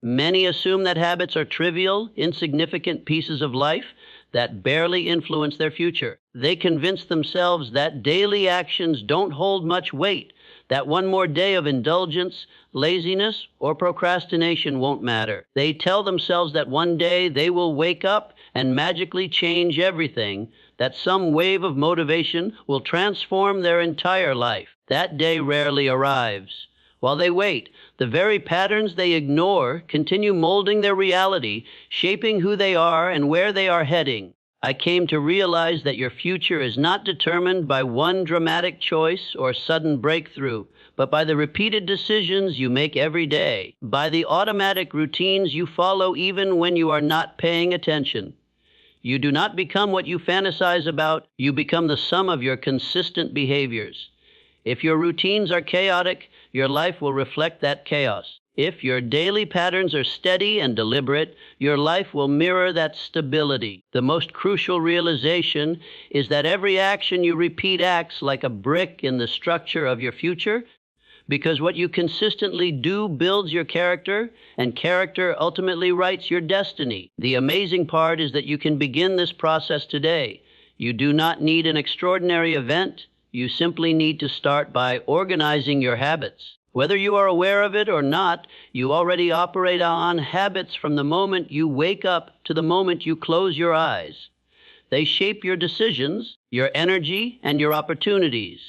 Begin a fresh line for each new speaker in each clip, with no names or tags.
Many assume that habits are trivial, insignificant pieces of life that barely influence their future. They convince themselves that daily actions don't hold much weight, that one more day of indulgence, laziness, or procrastination won't matter. They tell themselves that one day they will wake up and magically change everything, that some wave of motivation will transform their entire life. That day rarely arrives. While they wait, the very patterns they ignore continue molding their reality, shaping who they are and where they are heading. I came to realize that your future is not determined by one dramatic choice or sudden breakthrough, but by the repeated decisions you make every day, by the automatic routines you follow even when you are not paying attention. You do not become what you fantasize about, you become the sum of your consistent behaviors. If your routines are chaotic, your life will reflect that chaos. If your daily patterns are steady and deliberate, your life will mirror that stability. The most crucial realization is that every action you repeat acts like a brick in the structure of your future, because what you consistently do builds your character, and character ultimately writes your destiny. The amazing part is that you can begin this process today. You do not need an extraordinary event. You simply need to start by organizing your habits. Whether you are aware of it or not, you already operate on habits from the moment you wake up to the moment you close your eyes. They shape your decisions, your energy, and your opportunities.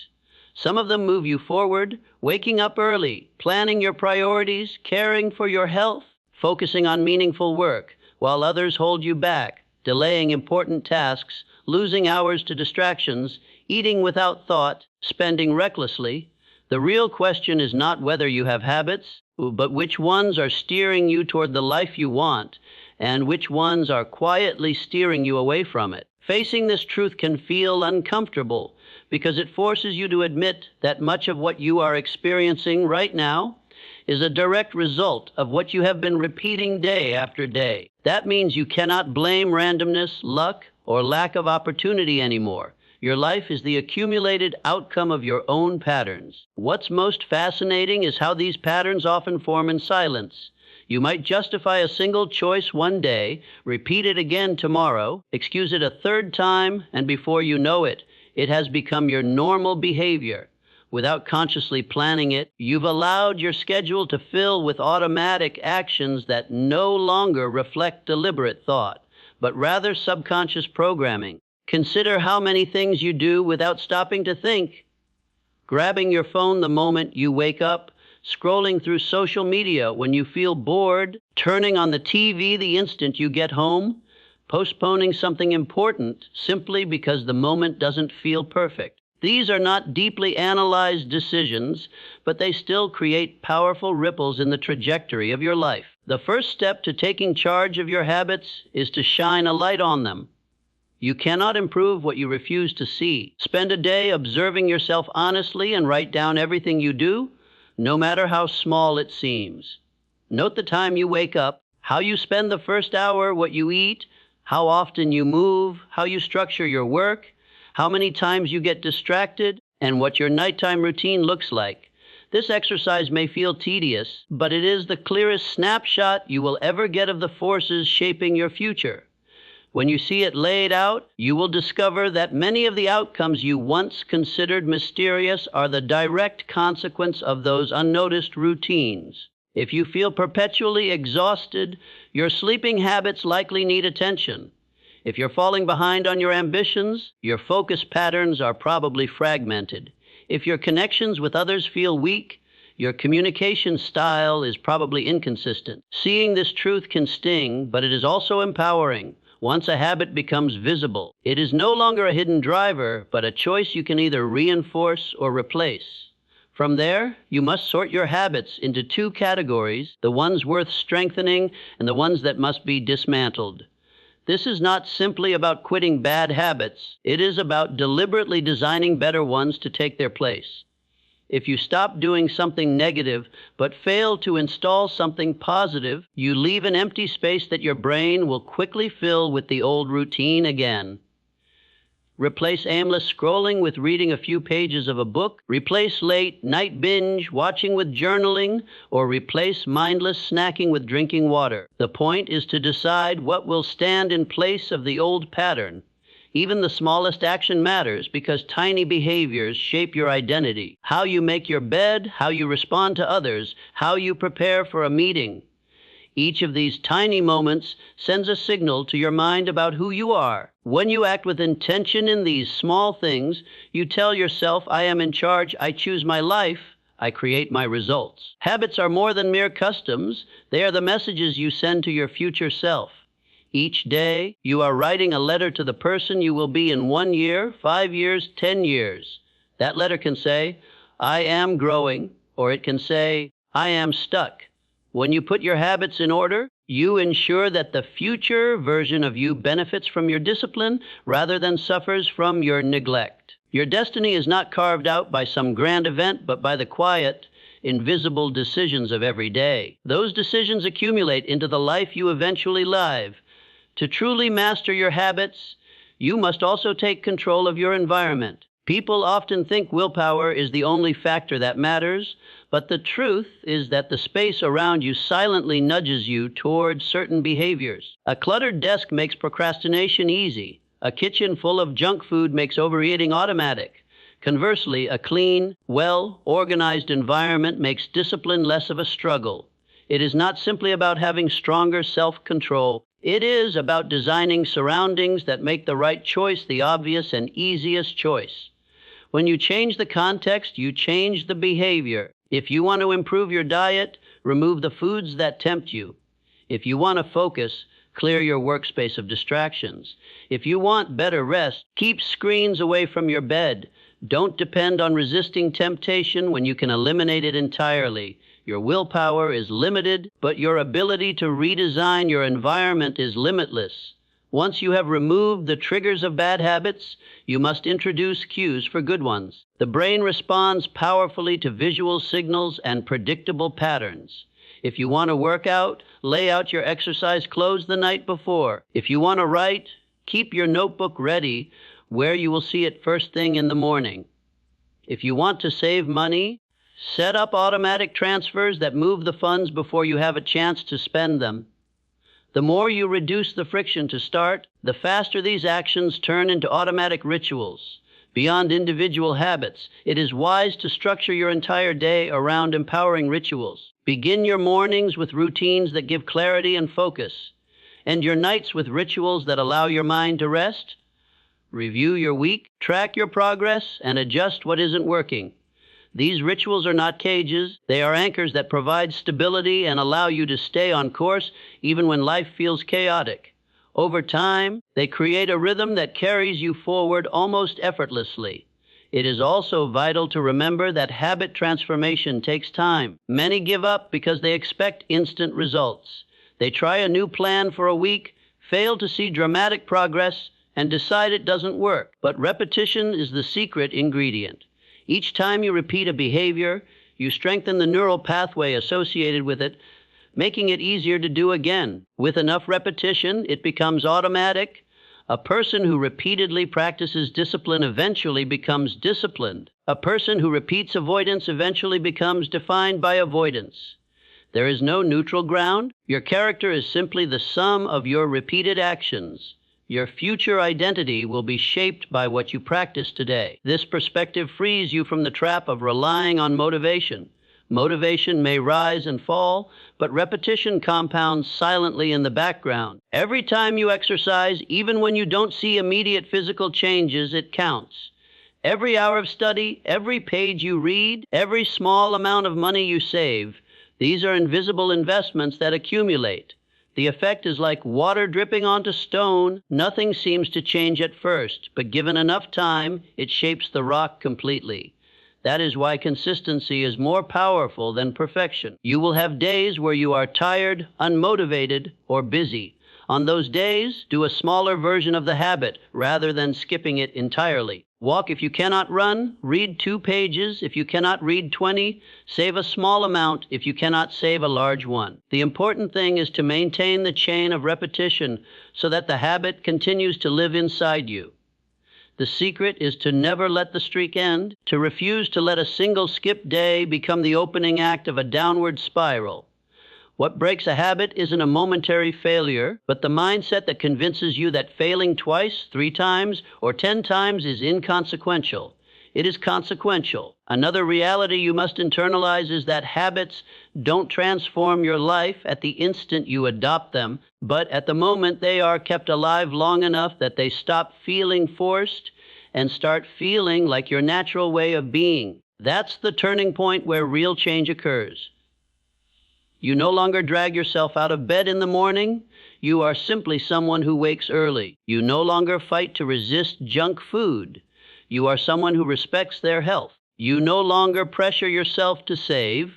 Some of them move you forward, waking up early, planning your priorities, caring for your health, focusing on meaningful work, while others hold you back, delaying important tasks, losing hours to distractions, eating without thought, spending recklessly. The real question is not whether you have habits, but which ones are steering you toward the life you want, and which ones are quietly steering you away from it. Facing this truth can feel uncomfortable because it forces you to admit that much of what you are experiencing right now is a direct result of what you have been repeating day after day. That means you cannot blame randomness, luck, or lack of opportunity anymore. Your life is the accumulated outcome of your own patterns. What's most fascinating is how these patterns often form in silence. You might justify a single choice one day, repeat it again tomorrow, excuse it a third time, and before you know it, it has become your normal behavior. Without consciously planning it, you've allowed your schedule to fill with automatic actions that no longer reflect deliberate thought, but rather subconscious programming. Consider how many things you do without stopping to think. Grabbing your phone the moment you wake up, scrolling through social media when you feel bored, turning on the TV the instant you get home, postponing something important simply because the moment doesn't feel perfect. These are not deeply analyzed decisions, but they still create powerful ripples in the trajectory of your life. The first step to taking charge of your habits is to shine a light on them. You cannot improve what you refuse to see. Spend a day observing yourself honestly and write down everything you do, no matter how small it seems. Note the time you wake up, how you spend the first hour, what you eat, how often you move, how you structure your work, how many times you get distracted, and what your nighttime routine looks like. This exercise may feel tedious, but it is the clearest snapshot you will ever get of the forces shaping your future. When you see it laid out, you will discover that many of the outcomes you once considered mysterious are the direct consequence of those unnoticed routines. If you feel perpetually exhausted, your sleeping habits likely need attention. If you're falling behind on your ambitions, your focus patterns are probably fragmented. If your connections with others feel weak, your communication style is probably inconsistent. Seeing this truth can sting, but it is also empowering. Once a habit becomes visible, it is no longer a hidden driver, but a choice you can either reinforce or replace. From there, you must sort your habits into two categories, the ones worth strengthening and the ones that must be dismantled. This is not simply about quitting bad habits. It is about deliberately designing better ones to take their place. If you stop doing something negative but fail to install something positive, you leave an empty space that your brain will quickly fill with the old routine again. Replace aimless scrolling with reading a few pages of a book. Replace late night binge watching with journaling, or replace mindless snacking with drinking water. The point is to decide what will stand in place of the old pattern. Even the smallest action matters because tiny behaviors shape your identity. How you make your bed, how you respond to others, how you prepare for a meeting. Each of these tiny moments sends a signal to your mind about who you are. When you act with intention in these small things, you tell yourself, I am in charge, I choose my life, I create my results. Habits are more than mere customs. They are the messages you send to your future self. Each day, you are writing a letter to the person you will be in 1 year, 5 years, 10 years. That letter can say, I am growing, or it can say, I am stuck. When you put your habits in order, you ensure that the future version of you benefits from your discipline rather than suffers from your neglect. Your destiny is not carved out by some grand event, but by the quiet, invisible decisions of every day. Those decisions accumulate into the life you eventually live. To truly master your habits, you must also take control of your environment. People often think willpower is the only factor that matters, but the truth is that the space around you silently nudges you toward certain behaviors. A cluttered desk makes procrastination easy. A kitchen full of junk food makes overeating automatic. Conversely, a clean, well-organized environment makes discipline less of a struggle. It is not simply about having stronger self-control. It is about designing surroundings that make the right choice the obvious and easiest choice. When you change the context, you change the behavior. If you want to improve your diet, remove the foods that tempt you. If you want to focus, clear your workspace of distractions. If you want better rest, keep screens away from your bed. Don't depend on resisting temptation when you can eliminate it entirely. Your willpower is limited, but your ability to redesign your environment is limitless. Once you have removed the triggers of bad habits, you must introduce cues for good ones. The brain responds powerfully to visual signals and predictable patterns. If you want to work out, lay out your exercise clothes the night before. If you want to write, keep your notebook ready where you will see it first thing in the morning. If you want to save money, set up automatic transfers that move the funds before you have a chance to spend them. The more you reduce the friction to start, the faster these actions turn into automatic rituals. Beyond individual habits, it is wise to structure your entire day around empowering rituals. Begin your mornings with routines that give clarity and focus, and your nights with rituals that allow your mind to rest. Review your week, track your progress, and adjust what isn't working. These rituals are not cages. They are anchors that provide stability and allow you to stay on course even when life feels chaotic. Over time, they create a rhythm that carries you forward almost effortlessly. It is also vital to remember that habit transformation takes time. Many give up because they expect instant results. They try a new plan for a week, fail to see dramatic progress, and decide it doesn't work. But repetition is the secret ingredient. Each time you repeat a behavior, you strengthen the neural pathway associated with it, making it easier to do again. With enough repetition, it becomes automatic. A person who repeatedly practices discipline eventually becomes disciplined. A person who repeats avoidance eventually becomes defined by avoidance. There is no neutral ground. Your character is simply the sum of your repeated actions. Your future identity will be shaped by what you practice today. This perspective frees you from the trap of relying on motivation. Motivation may rise and fall, but repetition compounds silently in the background. Every time you exercise, even when you don't see immediate physical changes, it counts. Every hour of study, every page you read, every small amount of money you save, these are invisible investments that accumulate. The effect is like water dripping onto stone. Nothing seems to change at first, but given enough time, it shapes the rock completely. That is why consistency is more powerful than perfection. You will have days where you are tired, unmotivated, or busy. On those days, do a smaller version of the habit rather than skipping it entirely. Walk if you cannot run, read 2 pages if you cannot read 20, save a small amount if you cannot save a large one. The important thing is to maintain the chain of repetition so that the habit continues to live inside you. The secret is to never let the streak end, to refuse to let a single skipped day become the opening act of a downward spiral. What breaks a habit isn't a momentary failure, but the mindset that convinces you that failing twice, 3 times, or 10 times is inconsequential. It is consequential. Another reality you must internalize is that habits don't transform your life at the instant you adopt them, but at the moment they are kept alive long enough that they stop feeling forced and start feeling like your natural way of being. That's the turning point where real change occurs. You no longer drag yourself out of bed in the morning. You are simply someone who wakes early. You no longer fight to resist junk food. You are someone who respects their health. You no longer pressure yourself to save.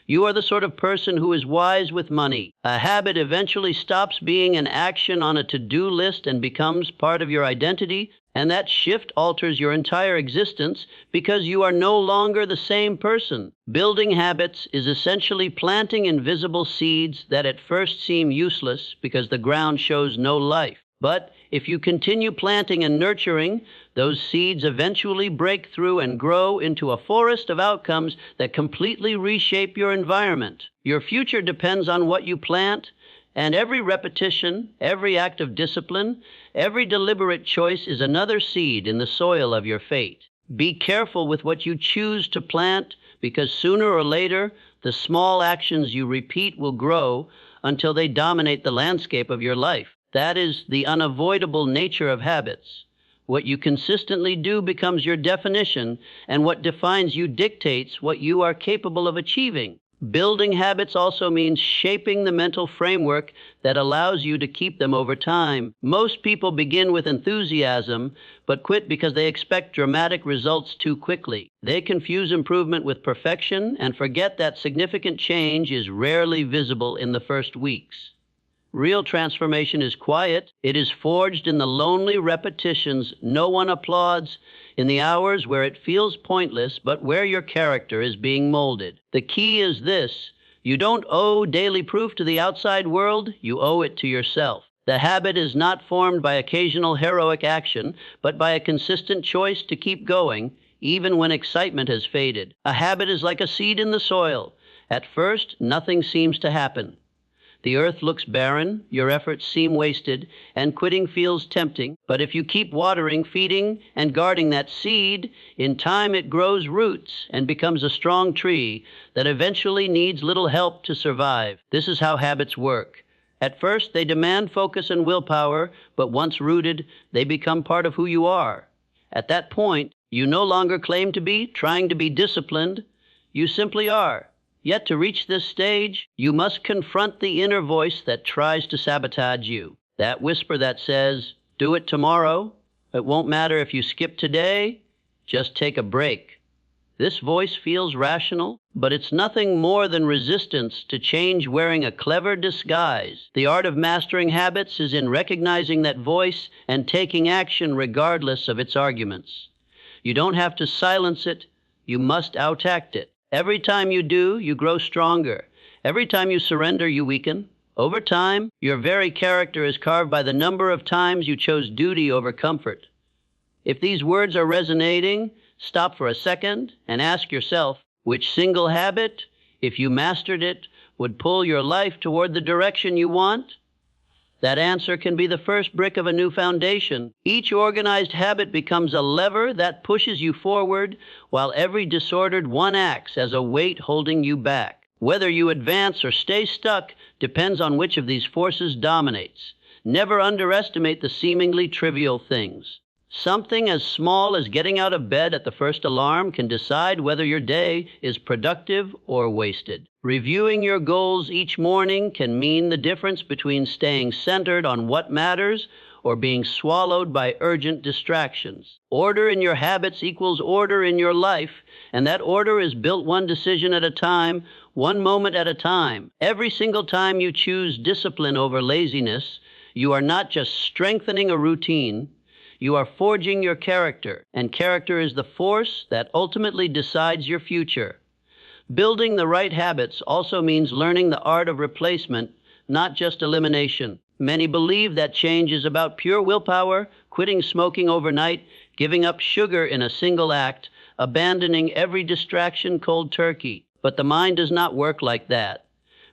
You are the sort of person who is wise with money. A habit eventually stops being an action on a to-do list and becomes part of your identity, and that shift alters your entire existence because you are no longer the same person. Building habits is essentially planting invisible seeds that at first seem useless because the ground shows no life. But if you continue planting and nurturing, those seeds eventually break through and grow into a forest of outcomes that completely reshape your environment. Your future depends on what you plant, and every repetition, every act of discipline, every deliberate choice is another seed in the soil of your fate. Be careful with what you choose to plant, because sooner or later, the small actions you repeat will grow until they dominate the landscape of your life. That is the unavoidable nature of habits. What you consistently do becomes your definition, and what defines you dictates what you are capable of achieving. Building habits also means shaping the mental framework that allows you to keep them over time. Most people begin with enthusiasm, but quit because they expect dramatic results too quickly. They confuse improvement with perfection and forget that significant change is rarely visible in the first weeks. Real transformation is quiet. It is forged in the lonely repetitions no one applauds, in the hours where it feels pointless, but where your character is being molded. The key is this: you don't owe daily proof to the outside world, you owe it to yourself. The habit is not formed by occasional heroic action, but by a consistent choice to keep going, even when excitement has faded. A habit is like a seed in the soil. At first, nothing seems to happen. The earth looks barren, your efforts seem wasted, and quitting feels tempting. But if you keep watering, feeding, and guarding that seed, in time it grows roots and becomes a strong tree that eventually needs little help to survive. This is how habits work. At first, they demand focus and willpower, but once rooted, they become part of who you are. At that point, you no longer claim to be trying to be disciplined. You simply are. Yet to reach this stage, you must confront the inner voice that tries to sabotage you. That whisper that says, "Do it tomorrow. It won't matter if you skip today. Just take a break." This voice feels rational, but it's nothing more than resistance to change wearing a clever disguise. The art of mastering habits is in recognizing that voice and taking action regardless of its arguments. You don't have to silence it. You must outact it. Every time you do, you grow stronger. Every time you surrender, you weaken. Over time, your very character is carved by the number of times you chose duty over comfort. If these words are resonating, stop for a second and ask yourself, which single habit, if you mastered it, would pull your life toward the direction you want? That answer can be the first brick of a new foundation. Each organized habit becomes a lever that pushes you forward, while every disordered one acts as a weight holding you back. Whether you advance or stay stuck depends on which of these forces dominates. Never underestimate the seemingly trivial things. Something as small as getting out of bed at the first alarm can decide whether your day is productive or wasted. Reviewing your goals each morning can mean the difference between staying centered on what matters or being swallowed by urgent distractions. Order in your habits equals order in your life, and that order is built one decision at a time, one moment at a time. Every single time you choose discipline over laziness, you are not just strengthening a routine, you are forging your character, and character is the force that ultimately decides your future. Building the right habits also means learning the art of replacement, not just elimination. Many believe that change is about pure willpower, quitting smoking overnight, giving up sugar in a single act, abandoning every distraction cold turkey. But the mind does not work like that.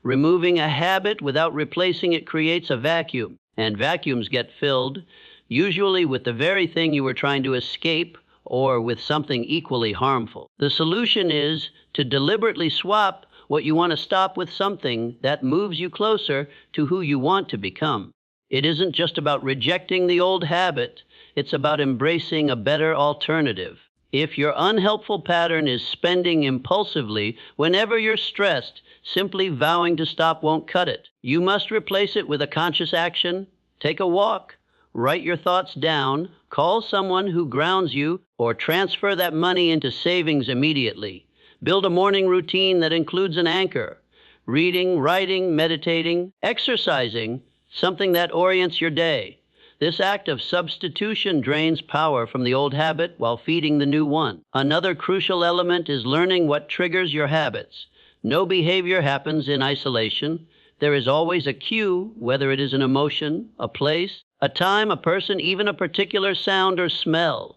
Removing a habit without replacing it creates a vacuum, and vacuums get filled, usually with the very thing you were trying to escape or with something equally harmful. The solution is to deliberately swap what you want to stop with something that moves you closer to who you want to become. It isn't just about rejecting the old habit, it's about embracing a better alternative. If your unhelpful pattern is spending impulsively whenever you're stressed, simply vowing to stop won't cut it. You must replace it with a conscious action. Take a walk, write your thoughts down, call someone who grounds you, or transfer that money into savings immediately. Build a morning routine that includes an anchor. Reading, writing, meditating, exercising, something that orients your day. This act of substitution drains power from the old habit while feeding the new one. Another crucial element is learning what triggers your habits. No behavior happens in isolation. There is always a cue, whether it is an emotion, a place, a time, a person, even a particular sound or smell.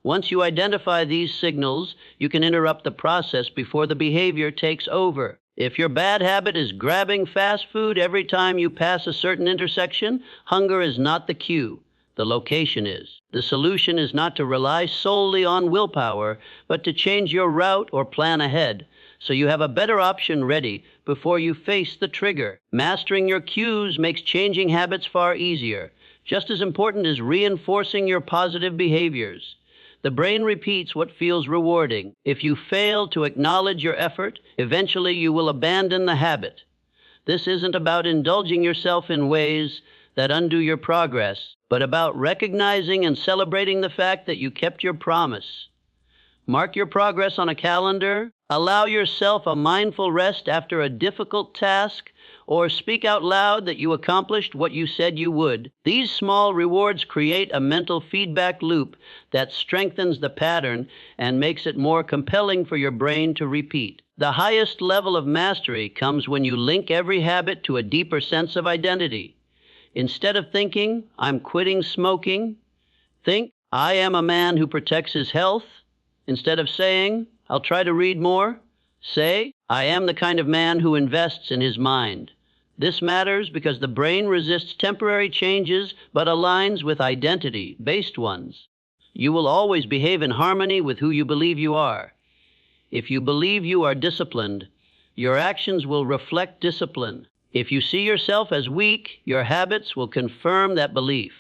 Once you identify these signals, you can interrupt the process before the behavior takes over. If your bad habit is grabbing fast food every time you pass a certain intersection, hunger is not the cue. The location is. The solution is not to rely solely on willpower, but to change your route or plan ahead, so you have a better option ready before you face the trigger. Mastering your cues makes changing habits far easier. Just as important is reinforcing your positive behaviors. The brain repeats what feels rewarding. If you fail to acknowledge your effort, eventually you will abandon the habit. This isn't about indulging yourself in ways that undo your progress, but about recognizing and celebrating the fact that you kept your promise. Mark your progress on a calendar, allow yourself a mindful rest after a difficult task, or speak out loud that you accomplished what you said you would. These small rewards create a mental feedback loop that strengthens the pattern and makes it more compelling for your brain to repeat. The highest level of mastery comes when you link every habit to a deeper sense of identity. Instead of thinking, "I'm quitting smoking," think, "I am a man who protects his health." Instead of saying, "I'll try to read more," say, "I am the kind of man who invests in his mind." This matters because the brain resists temporary changes but aligns with identity-based ones. You will always behave in harmony with who you believe you are. If you believe you are disciplined, your actions will reflect discipline. If you see yourself as weak, your habits will confirm that belief.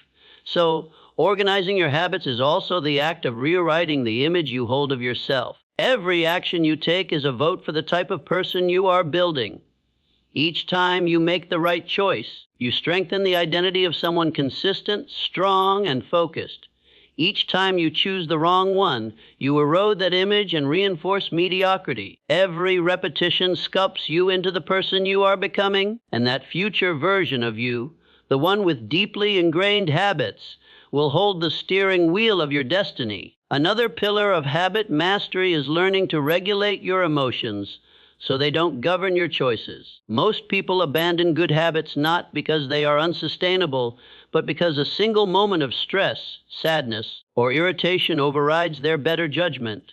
So, organizing your habits is also the act of rewriting the image you hold of yourself. Every action you take is a vote for the type of person you are building. Each time you make the right choice, you strengthen the identity of someone consistent, strong, and focused. Each time you choose the wrong one, you erode that image and reinforce mediocrity. Every repetition sculpts you into the person you are becoming, and that future version of you, the one with deeply ingrained habits, will hold the steering wheel of your destiny. Another pillar of habit mastery is learning to regulate your emotions so they don't govern your choices. Most people abandon good habits not because they are unsustainable, but because a single moment of stress, sadness, or irritation overrides their better judgment.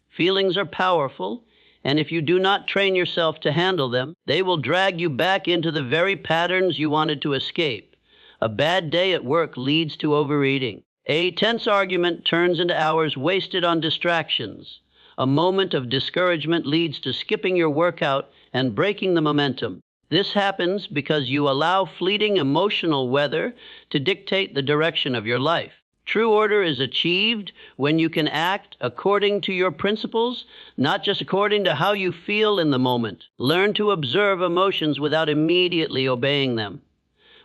Feelings are powerful, and if you do not train yourself to handle them, they will drag you back into the very patterns you wanted to escape. A bad day at work leads to overeating. A tense argument turns into hours wasted on distractions. A moment of discouragement leads to skipping your workout and breaking the momentum. This happens because you allow fleeting emotional weather to dictate the direction of your life. True order is achieved when you can act according to your principles, not just according to how you feel in the moment. Learn to observe emotions without immediately obeying them.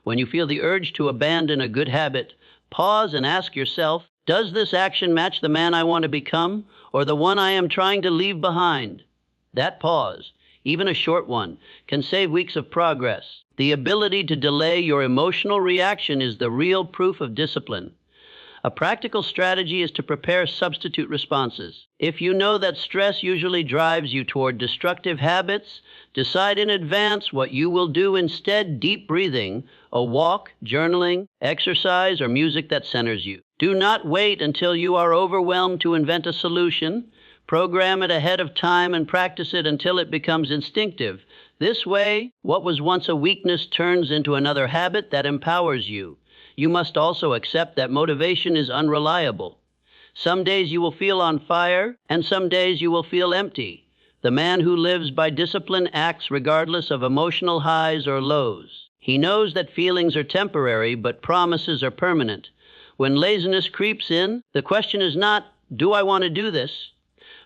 When you feel the urge to abandon a good habit, pause and ask yourself, does this action match the man I want to become, or the one I am trying to leave behind? That pause, even a short one, can save weeks of progress. The ability to delay your emotional reaction is the real proof of discipline. A practical strategy is to prepare substitute responses. If you know that stress usually drives you toward destructive habits, decide in advance what you will do instead. Deep breathing, a walk, journaling, exercise, or music that centers you. Do not wait until you are overwhelmed to invent a solution. Program it ahead of time and practice it until it becomes instinctive. This way, what was once a weakness turns into another habit that empowers you. You must also accept that motivation is unreliable. Some days you will feel on fire, and some days you will feel empty. The man who lives by discipline acts regardless of emotional highs or lows. He knows that feelings are temporary, but promises are permanent. When laziness creeps in, the question is not, do I want to do this?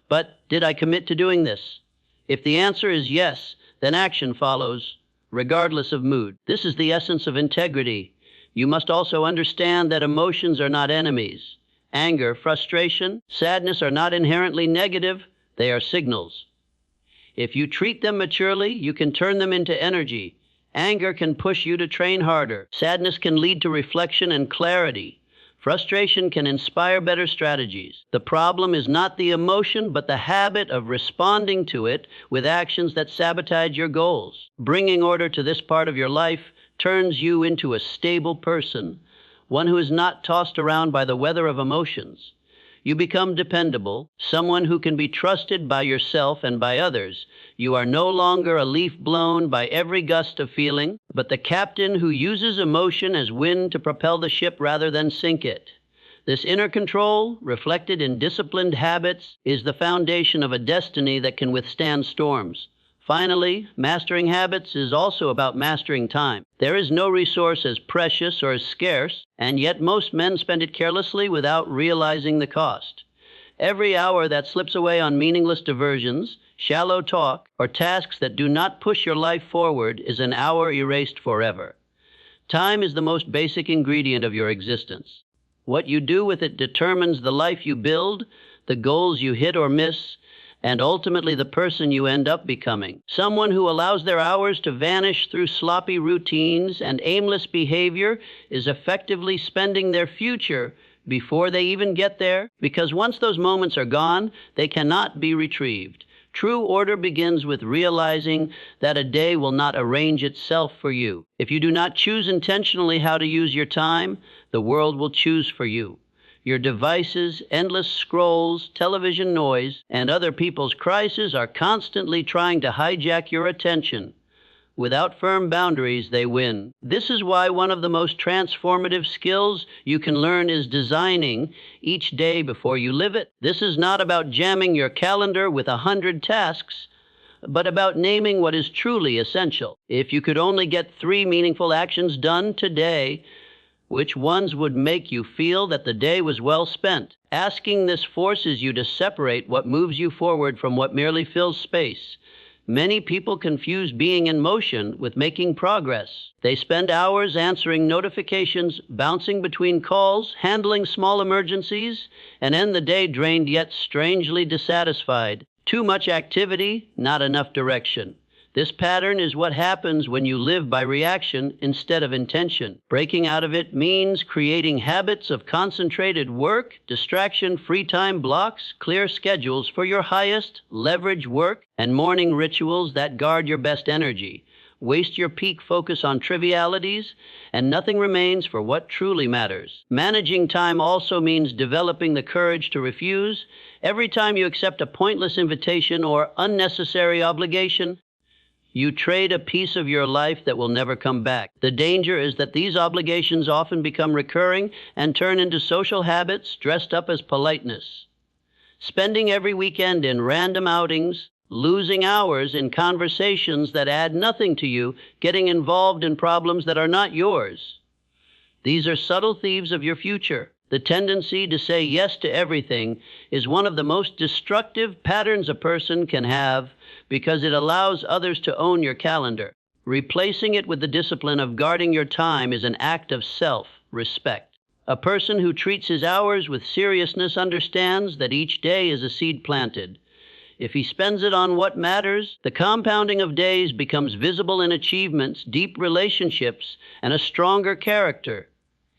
But did I commit to doing this? If the answer is yes, then action follows, regardless of mood. This is the essence of integrity. You must also understand that emotions are not enemies. Anger, frustration, sadness are not inherently negative, they are signals. If you treat them maturely, you can turn them into energy. Anger can push you to train harder. Sadness can lead to reflection and clarity. Frustration can inspire better strategies. The problem is not the emotion, but the habit of responding to it with actions that sabotage your goals. Bringing order to this part of your life turns you into a stable person, one who is not tossed around by the weather of emotions. You become dependable, someone who can be trusted by yourself and by others. You are no longer a leaf blown by every gust of feeling, but the captain who uses emotion as wind to propel the ship rather than sink it. This inner control, reflected in disciplined habits, is the foundation of a destiny that can withstand storms. Finally, mastering habits is also about mastering time. There is no resource as precious or as scarce, and yet most men spend it carelessly without realizing the cost. Every hour that slips away on meaningless diversions, shallow talk, or tasks that do not push your life forward is an hour erased forever. Time is the most basic ingredient of your existence. What you do with it determines the life you build, the goals you hit or miss, and ultimately the person you end up becoming. Someone who allows their hours to vanish through sloppy routines and aimless behavior is effectively spending their future before they even get there, because once those moments are gone, they cannot be retrieved. True order begins with realizing that a day will not arrange itself for you. If you do not choose intentionally how to use your time, the world will choose for you. Your devices, endless scrolls, television noise, and other people's crises are constantly trying to hijack your attention. Without firm boundaries, they win. This is why one of the most transformative skills you can learn is designing each day before you live it. This is not about jamming your calendar with 100 tasks, but about naming what is truly essential. If you could only get 3 meaningful actions done today, which ones would make you feel that the day was well spent? Asking this forces you to separate what moves you forward from what merely fills space. Many people confuse being in motion with making progress. They spend hours answering notifications, bouncing between calls, handling small emergencies, and end the day drained yet strangely dissatisfied. Too much activity, not enough direction. This pattern is what happens when you live by reaction instead of intention. Breaking out of it means creating habits of concentrated work, distraction, free time blocks, clear schedules for your highest leverage work, and morning rituals that guard your best energy. Waste your peak focus on trivialities, and nothing remains for what truly matters. Managing time also means developing the courage to refuse. Every time you accept a pointless invitation or unnecessary obligation, you trade a piece of your life that will never come back. The danger is that these obligations often become recurring and turn into social habits dressed up as politeness. Spending every weekend in random outings, losing hours in conversations that add nothing to you, getting involved in problems that are not yours. These are subtle thieves of your future. The tendency to say yes to everything is one of the most destructive patterns a person can have because it allows others to own your calendar. Replacing it with the discipline of guarding your time is an act of self-respect. A person who treats his hours with seriousness understands that each day is a seed planted. If he spends it on what matters, the compounding of days becomes visible in achievements, deep relationships, and a stronger character.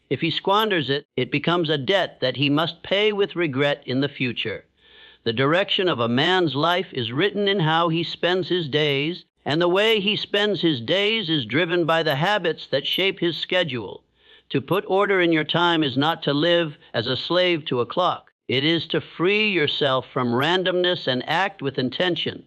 If he squanders it, it becomes a debt that he must pay with regret in the future. The direction of a man's life is written in how he spends his days, and the way he spends his days is driven by the habits that shape his schedule. To put order in your time is not to live as a slave to a clock. It is to free yourself from randomness and act with intention.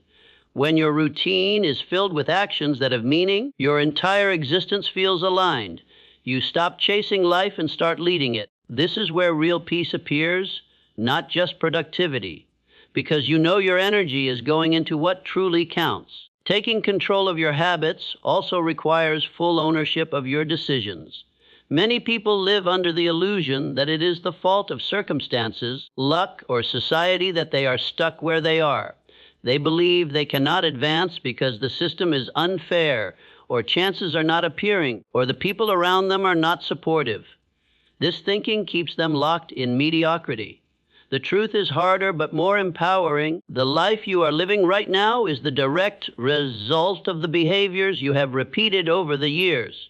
When your routine is filled with actions that have meaning, your entire existence feels aligned. You stop chasing life and start leading it. This is where real peace appears, not just productivity, because you know your energy is going into what truly counts. Taking control of your habits also requires full ownership of your decisions. Many people live under the illusion that it is the fault of circumstances, luck, or society that they are stuck where they are. They believe they cannot advance because the system is unfair, or chances are not appearing, or the people around them are not supportive. This thinking keeps them locked in mediocrity. The truth is harder but more empowering. The life you are living right now is the direct result of the behaviors you have repeated over the years.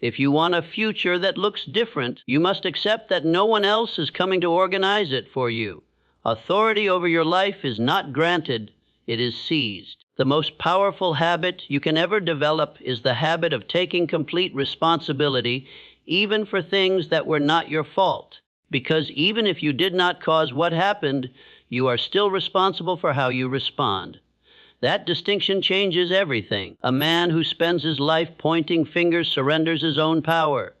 If you want a future that looks different, you must accept that no one else is coming to organize it for you. Authority over your life is not granted, it is seized. The most powerful habit you can ever develop is the habit of taking complete responsibility, even for things that were not your fault. Because even if you did not cause what happened, you are still responsible for how you respond. That distinction changes everything. A man who spends his life pointing fingers surrenders his own power.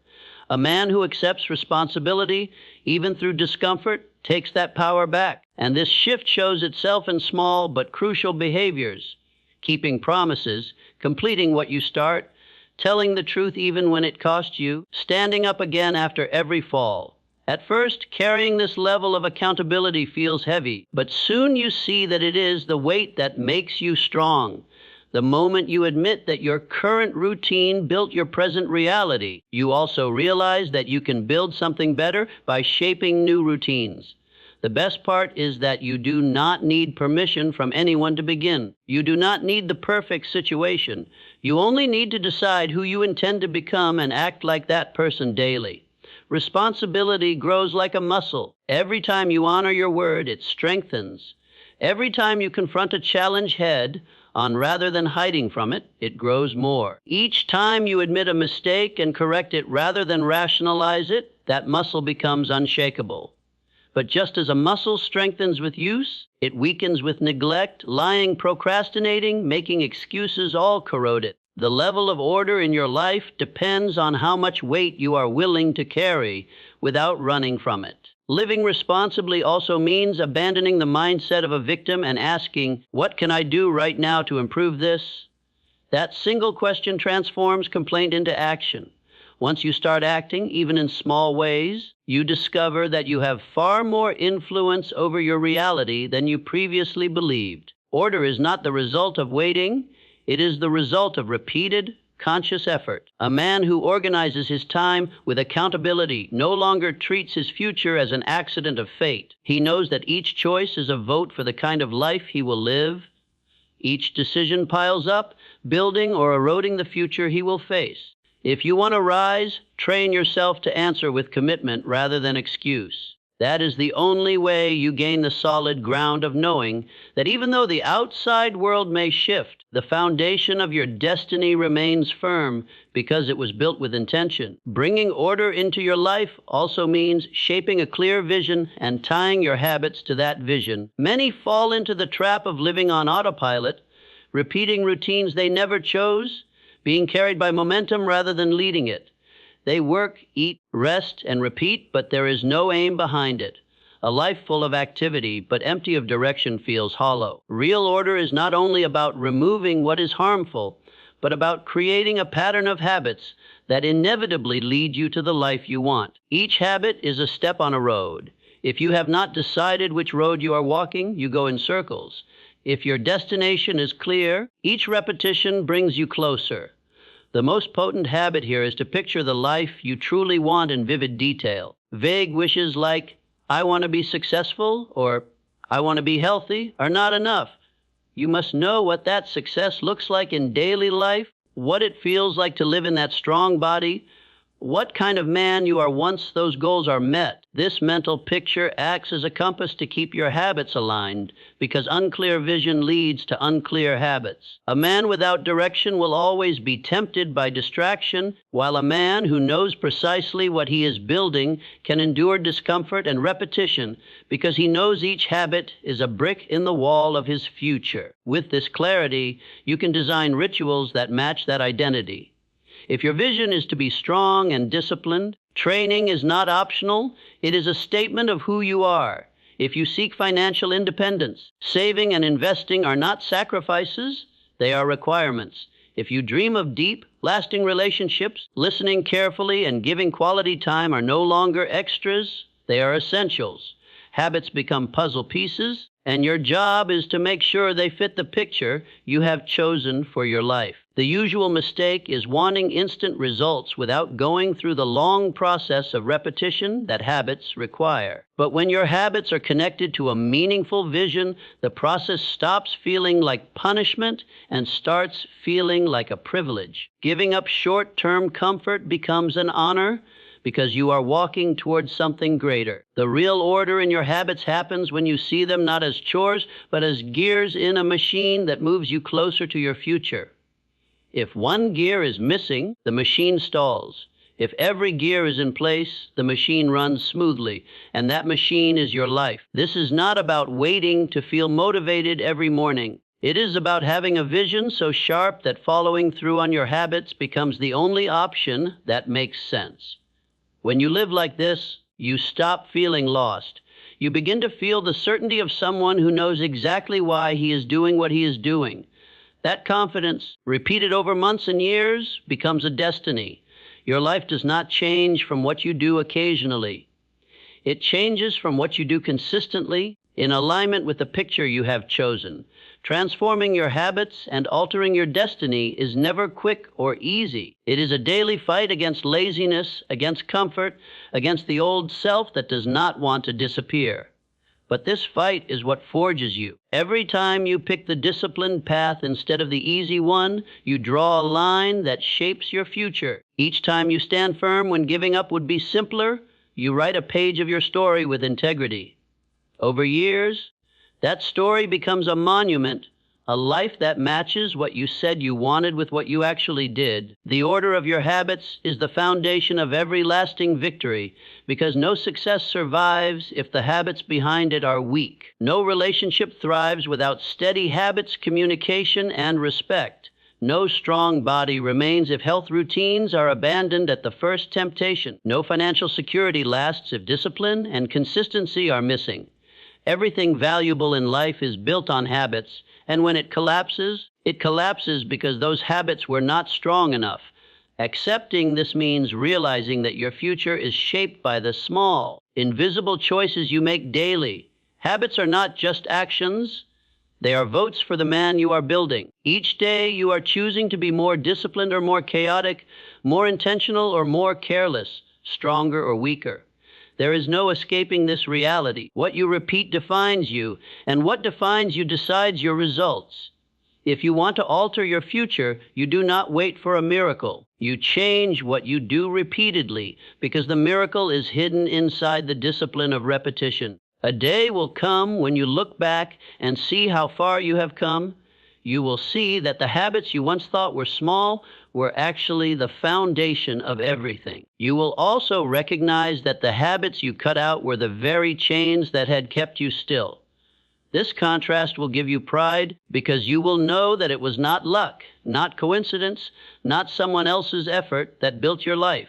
A man who accepts responsibility, even through discomfort, takes that power back. And this shift shows itself in small but crucial behaviors. Keeping promises, completing what you start, telling the truth even when it costs you, standing up again after every fall. At first, carrying this level of accountability feels heavy, but soon you see that it is the weight that makes you strong. The moment you admit that your current routine built your present reality, you also realize that you can build something better by shaping new routines. The best part is that you do not need permission from anyone to begin. You do not need the perfect situation. You only need to decide who you intend to become and act like that person daily. Responsibility grows like a muscle. Every time you honor your word, it strengthens. Every time you confront a challenge head-on rather than hiding from it, it grows more. Each time you admit a mistake and correct it rather than rationalize it, that muscle becomes unshakable. But just as a muscle strengthens with use, it weakens with neglect, lying, procrastinating, making excuses, all corrode it. The level of order in your life depends on how much weight you are willing to carry without running from it. Living responsibly also means abandoning the mindset of a victim and asking, what can I do right now to improve this? That single question transforms complaint into action. Once you start acting, even in small ways, you discover that you have far more influence over your reality than you previously believed. Order is not the result of waiting. It is the result of repeated, conscious effort. A man who organizes his time with accountability no longer treats his future as an accident of fate. He knows that each choice is a vote for the kind of life he will live. Each decision piles up, building or eroding the future he will face. If you want to rise, train yourself to answer with commitment rather than excuse. That is the only way you gain the solid ground of knowing that even though the outside world may shift, the foundation of your destiny remains firm because it was built with intention. Bringing order into your life also means shaping a clear vision and tying your habits to that vision. Many fall into the trap of living on autopilot, repeating routines they never chose, being carried by momentum rather than leading it. They work, eat, rest, and repeat, but there is no aim behind it. A life full of activity, but empty of direction, feels hollow. Real order is not only about removing what is harmful, but about creating a pattern of habits that inevitably lead you to the life you want. Each habit is a step on a road. If you have not decided which road you are walking, you go in circles. If your destination is clear, each repetition brings you closer. The most potent habit here is to picture the life you truly want in vivid detail. Vague wishes like, I want to be successful, or I want to be healthy, are not enough. You must know what that success looks like in daily life, what it feels like to live in that strong body, what kind of man you are once those goals are met. This mental picture acts as a compass to keep your habits aligned, because unclear vision leads to unclear habits. A man without direction will always be tempted by distraction, while a man who knows precisely what he is building can endure discomfort and repetition, because he knows each habit is a brick in the wall of his future. With this clarity, you can design rituals that match that identity. If your vision is to be strong and disciplined, training is not optional, it is a statement of who you are. If you seek financial independence, saving and investing are not sacrifices, they are requirements. If you dream of deep, lasting relationships, listening carefully and giving quality time are no longer extras, they are essentials. Habits become puzzle pieces, and your job is to make sure they fit the picture you have chosen for your life. The usual mistake is wanting instant results without going through the long process of repetition that habits require. But when your habits are connected to a meaningful vision, the process stops feeling like punishment and starts feeling like a privilege. Giving up short-term comfort becomes an honor, because you are walking towards something greater. The real order in your habits happens when you see them not as chores, but as gears in a machine that moves you closer to your future. If one gear is missing, the machine stalls. If every gear is in place, the machine runs smoothly, and that machine is your life. This is not about waiting to feel motivated every morning. It is about having a vision so sharp that following through on your habits becomes the only option that makes sense. When you live like this, you stop feeling lost. You begin to feel the certainty of someone who knows exactly why he is doing what he is doing. That confidence, repeated over months and years, becomes a destiny. Your life does not change from what you do occasionally. It changes from what you do consistently, in alignment with the picture you have chosen. Transforming your habits and altering your destiny is never quick or easy. It is a daily fight against laziness, against comfort, against the old self that does not want to disappear. But this fight is what forges you. Every time you pick the disciplined path instead of the easy one, you draw a line that shapes your future. Each time you stand firm when giving up would be simpler, you write a page of your story with integrity. Over years, that story becomes a monument, a life that matches what you said you wanted with what you actually did. The order of your habits is the foundation of every lasting victory, because no success survives if the habits behind it are weak. No relationship thrives without steady habits, communication, and respect. No strong body remains if health routines are abandoned at the first temptation. No financial security lasts if discipline and consistency are missing. Everything valuable in life is built on habits, and when it collapses because those habits were not strong enough. Accepting this means realizing that your future is shaped by the small, invisible choices you make daily. Habits are not just actions. They are votes for the man you are building. Each day you are choosing to be more disciplined or more chaotic, more intentional or more careless, stronger or weaker. There is no escaping this reality. What you repeat defines you, and what defines you decides your results. If you want to alter your future, you do not wait for a miracle. You change what you do repeatedly, because the miracle is hidden inside the discipline of repetition. A day will come when you look back and see how far you have come. You will see that the habits you once thought were small were actually the foundation of everything. You will also recognize that the habits you cut out were the very chains that had kept you still. This contrast will give you pride, because you will know that it was not luck, not coincidence, not someone else's effort that built your life.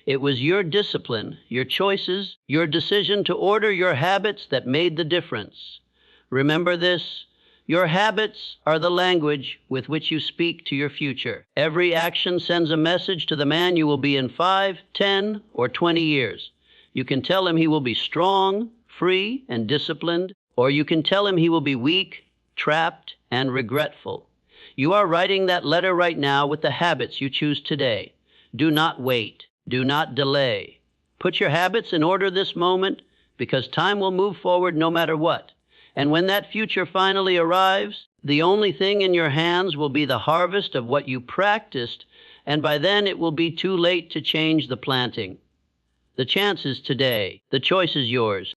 It was your discipline, your choices, your decision to order your habits that made the difference. Remember this: your habits are the language with which you speak to your future. Every action sends a message to the man you will be in 5, 10, or 20 years. You can tell him he will be strong, free, and disciplined, or you can tell him he will be weak, trapped, and regretful. You are writing that letter right now with the habits you choose today. Do not wait. Do not delay. Put your habits in order this moment, because time will move forward no matter what. And when that future finally arrives, the only thing in your hands will be the harvest of what you practiced and by then it will be too late to change the planting. The chance is today. The choice is yours.